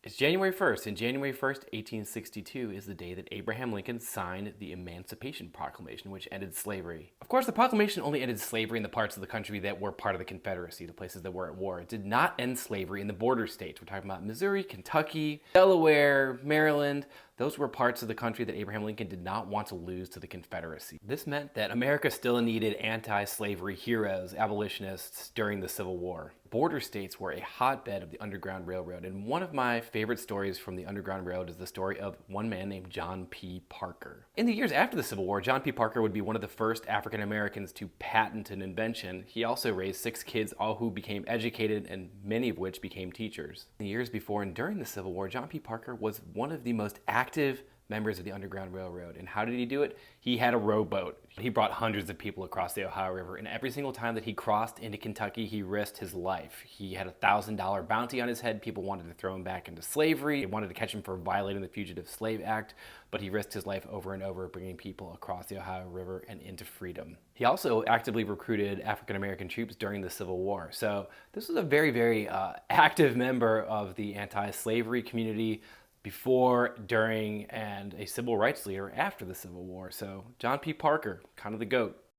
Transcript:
It's January 1st, and January 1st, 1862 is the day that Abraham Lincoln signed the Emancipation Proclamation, which ended slavery. Of course, the proclamation only ended slavery in the parts of the country that were part of the Confederacy, the places that were at war. It did not end slavery in the border states. We're talking about Missouri, Kentucky, Delaware, Maryland. Those were parts of the country that Abraham Lincoln did not want to lose to the Confederacy. This meant that America still needed anti-slavery heroes, abolitionists, during the Civil War. Border states were a hotbed of the Underground Railroad, and one of my favorite stories from the Underground Railroad is the story of one man named John P. Parker. In the years after the Civil War, John P. Parker would be one of the first African Americans to patent an invention. He also raised 6 kids, all who became educated, and many of which became teachers. In the years before and during the Civil War, John P. Parker was one of the most active members of the Underground Railroad. And how did he do it? He had a rowboat. He brought hundreds of people across the Ohio River, and every single time that he crossed into Kentucky, he risked his life. He had a $1,000 bounty on his head. People wanted to throw him back into slavery. They wanted to catch him for violating the Fugitive Slave Act, but he risked his life over and over, bringing people across the Ohio River and into freedom. He also actively recruited African American troops during the Civil War. So this was a very, very active member of the anti-slavery community before, during, and a civil rights leader after the Civil War. So John P. Parker, kind of the GOAT.